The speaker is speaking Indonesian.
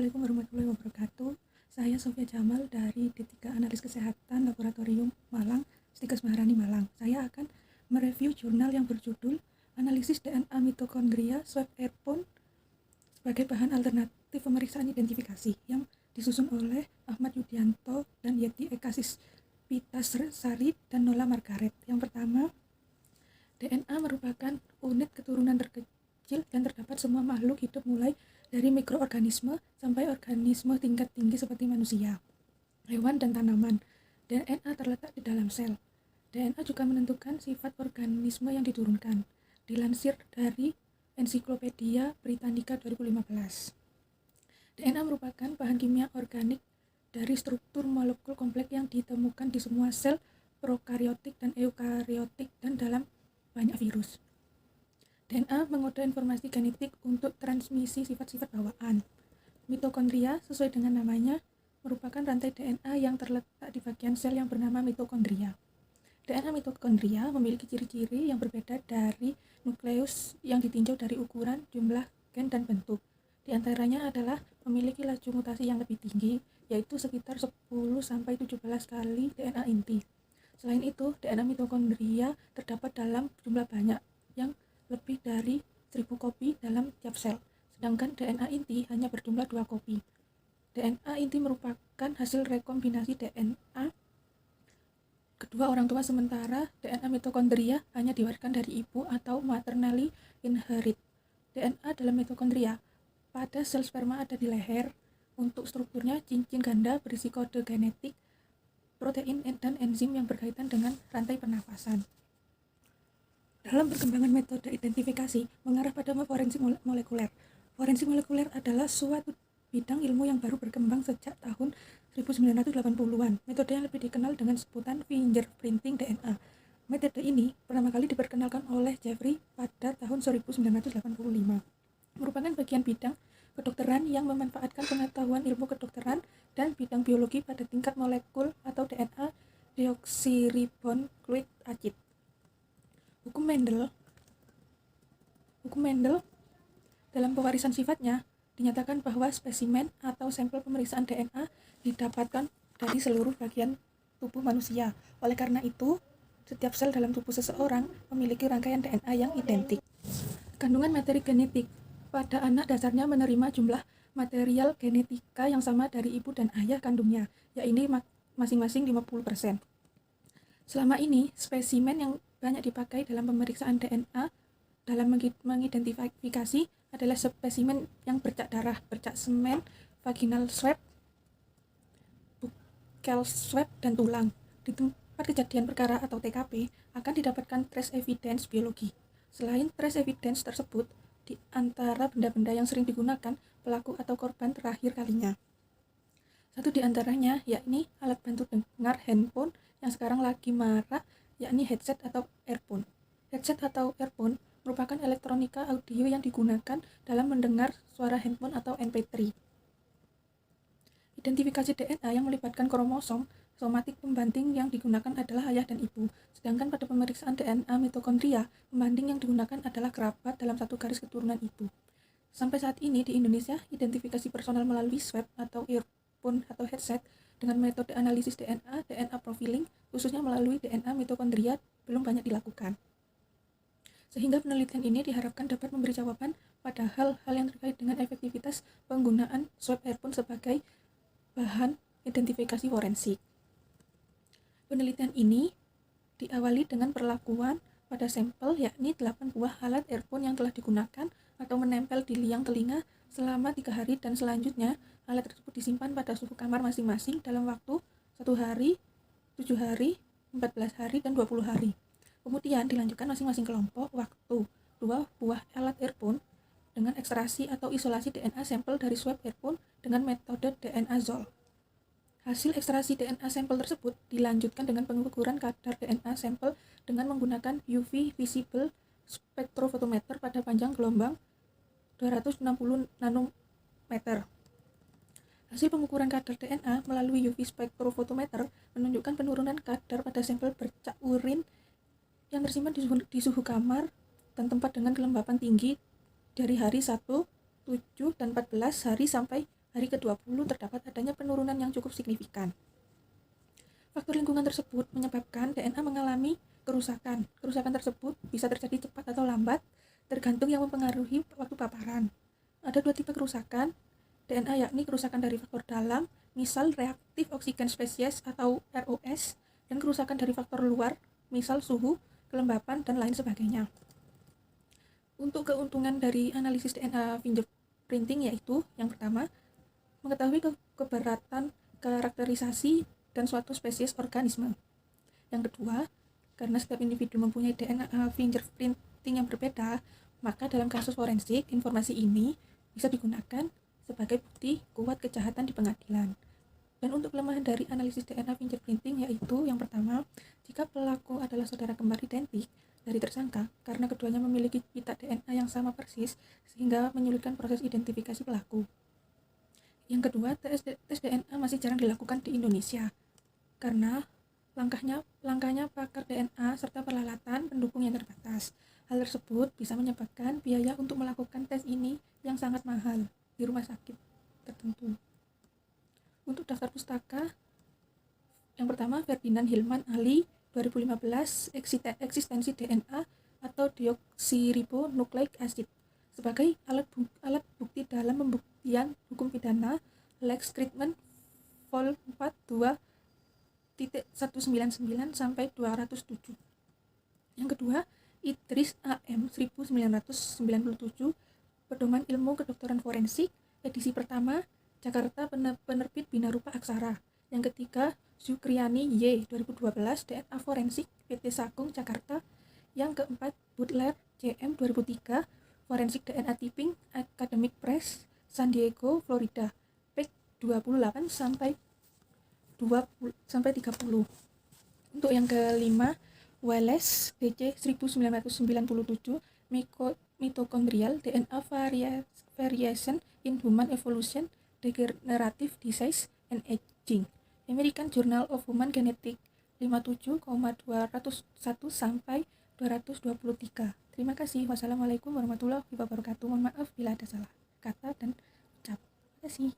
Assalamualaikum warahmatullahi wabarakatuh. Saya Sofia Jamal dari D3 Analis Kesehatan Laboratorium Malang, Stikes Maharani Malang. Saya akan mereview jurnal yang berjudul Analisis DNA Mitokondria Swab Airborne sebagai bahan alternatif pemeriksaan identifikasi yang disusun oleh Ahmad Yudianto dan Yeti Ekasis Pitasari dan Nola Margaret. Yang pertama, DNA merupakan unit keturunan terkecil dan terdapat semua makhluk hidup mulai dari mikroorganisme sampai organisme tingkat tinggi seperti manusia, hewan, dan tanaman. DNA terletak di dalam sel. DNA juga menentukan sifat organisme yang diturunkan. Dilansir dari Ensiklopedia Britannica 2015. DNA merupakan bahan kimia organik dari struktur molekul kompleks yang ditemukan di semua sel prokariotik dan eukariotik dan dalam banyak virus. DNA mengode informasi genetik untuk transmisi sifat-sifat bawaan. Mitokondria, sesuai dengan namanya, merupakan rantai DNA yang terletak di bagian sel yang bernama mitokondria. DNA mitokondria memiliki ciri-ciri yang berbeda dari nukleus yang ditinjau dari ukuran, jumlah, gen, dan bentuk. Di antaranya adalah memiliki laju mutasi yang lebih tinggi, yaitu sekitar 10-17 kali DNA inti. Selain itu, DNA mitokondria terdapat dalam jumlah banyak, yang lebih dari 1000 kopi dalam tiap sel, sedangkan DNA inti hanya berjumlah 2 kopi. DNA inti merupakan hasil rekombinasi DNA kedua orang tua, sementara DNA mitokondria hanya diwariskan dari ibu atau maternally inherit. DNA dalam mitokondria pada sel sperma ada di leher. Untuk strukturnya, cincin ganda berisi kode genetik, protein, dan enzim yang berkaitan dengan rantai pernafasan. Dalam perkembangan metode identifikasi mengarah pada forensik molekuler. Forensik molekuler adalah suatu bidang ilmu yang baru berkembang sejak tahun 1980-an. Metode yang lebih dikenal dengan sebutan fingerprinting DNA. Metode ini pertama kali diperkenalkan oleh Jeffrey pada tahun 1985. Merupakan bagian bidang kedokteran yang memanfaatkan pengetahuan ilmu kedokteran dan bidang biologi pada tingkat molekul atau DNA deoksiribonukleik acid. Hukum Mendel dalam pewarisan sifatnya dinyatakan bahwa spesimen atau sampel pemeriksaan DNA didapatkan dari seluruh bagian tubuh manusia. Oleh karena itu, setiap sel dalam tubuh seseorang memiliki rangkaian DNA yang identik. Kandungan materi genetik pada anak dasarnya menerima jumlah material genetika yang sama dari ibu dan ayah kandungnya, yaitu masing-masing 50%. Selama ini, spesimen yang banyak dipakai dalam pemeriksaan DNA dalam mengidentifikasi adalah spesimen yang bercak darah, bercak semen, vaginal swab, buccal swab, dan tulang. Di tempat kejadian perkara atau TKP akan didapatkan trace evidence biologi. Selain trace evidence tersebut, di antara benda-benda yang sering digunakan pelaku atau korban terakhir kalinya. Satu di antaranya yakni alat bantu dengar handphone yang sekarang lagi marak, yakni headset atau earphone. Headset atau earphone merupakan elektronika audio yang digunakan dalam mendengar suara handphone atau MP3. Identifikasi DNA yang melibatkan kromosom somatik pembanding yang digunakan adalah ayah dan ibu, sedangkan pada pemeriksaan DNA mitokondria, pembanding yang digunakan adalah kerabat dalam satu garis keturunan ibu. Sampai saat ini di Indonesia, identifikasi personal melalui swab atau earphone atau headset dengan metode analisis DNA, DNA profiling, khususnya melalui DNA mitokondria, belum banyak dilakukan. Sehingga penelitian ini diharapkan dapat memberi jawaban pada hal-hal yang terkait dengan efektivitas penggunaan swab earphone sebagai bahan identifikasi forensik. Penelitian ini diawali dengan perlakuan pada sampel, yakni 8 buah alat earphone yang telah digunakan atau menempel di liang telinga selama 3 hari, dan selanjutnya alat tersebut disimpan pada suhu kamar masing-masing dalam waktu 1 hari, 7 hari, 14 hari, dan 20 hari. Kemudian dilanjutkan masing-masing kelompok waktu 2 buah alat earphone dengan ekstraksi atau isolasi DNA sampel dari swab earphone dengan metode DNA Zoll. Hasil ekstraksi DNA sampel tersebut dilanjutkan dengan pengukuran kadar DNA sampel dengan menggunakan UV visible spectrophotometer pada panjang gelombang 260 nanometer. Hasil pengukuran kadar DNA melalui UV spectrophotometer menunjukkan penurunan kadar pada sampel bercak urin yang tersimpan di suhu kamar dan tempat dengan kelembapan tinggi dari hari 1, 7, dan 14 hari sampai hari ke-20 terdapat adanya penurunan yang cukup signifikan. Faktor lingkungan tersebut menyebabkan DNA mengalami kerusakan. Kerusakan tersebut bisa terjadi cepat atau lambat, tergantung yang mempengaruhi waktu paparan. Ada dua tipe kerusakan DNA, yakni kerusakan dari faktor dalam, misal reaktif oksigen spesies atau ROS, dan kerusakan dari faktor luar, misal suhu, kelembapan, dan lain sebagainya. Untuk keuntungan dari analisis DNA fingerprinting yaitu, yang pertama, mengetahui keberatan karakterisasi dan suatu spesies organisme. Yang kedua, karena setiap individu mempunyai DNA fingerprinting yang berbeda, maka dalam kasus forensik, informasi ini bisa digunakan sebagai bukti kuat kejahatan di pengadilan. Dan untuk kelemahan dari analisis DNA fingerprinting yaitu, yang pertama, jika pelaku adalah saudara kembar identik dari tersangka, karena keduanya memiliki pita DNA yang sama persis, sehingga menyulitkan proses identifikasi pelaku. Yang kedua, tes DNA masih jarang dilakukan di Indonesia, karena langkahnya pakar DNA serta peralatan pendukung yang terbatas. Hal tersebut bisa menyebabkan biaya untuk melakukan tes ini yang sangat mahal di rumah sakit tertentu. Untuk daftar pustaka, yang pertama, Ferdinand Hillman Ali 2015, eksistensi DNA atau deoksiribonucleic acid sebagai alat bukti dalam pembuktian hukum pidana, Lex Treatment Vol 4 2.199 sampai 207. Yang kedua, Idris AM 1997, Pedoman Ilmu Kedokteran Forensik, edisi pertama, Jakarta, penerbit Binarupa Aksara. Yang ketiga, Zukriani Y 2012, DNA Forensik, PT Sagung, Jakarta. Yang keempat, Butler CM 2003, Forensik DNA Typing, Academic Press, San Diego, Florida, PEC 28 sampai 30. Untuk yang kelima, Wallace DC 1997, Mitochondrial DNA Variation in Human Evolution, Degenerative Disease and Aging, American Journal of Human Genetics 57,201 sampai 223. Terima kasih. Wassalamualaikum warahmatullahi wabarakatuh. Mohon maaf bila ada salah kata dan ucap. Terima kasih.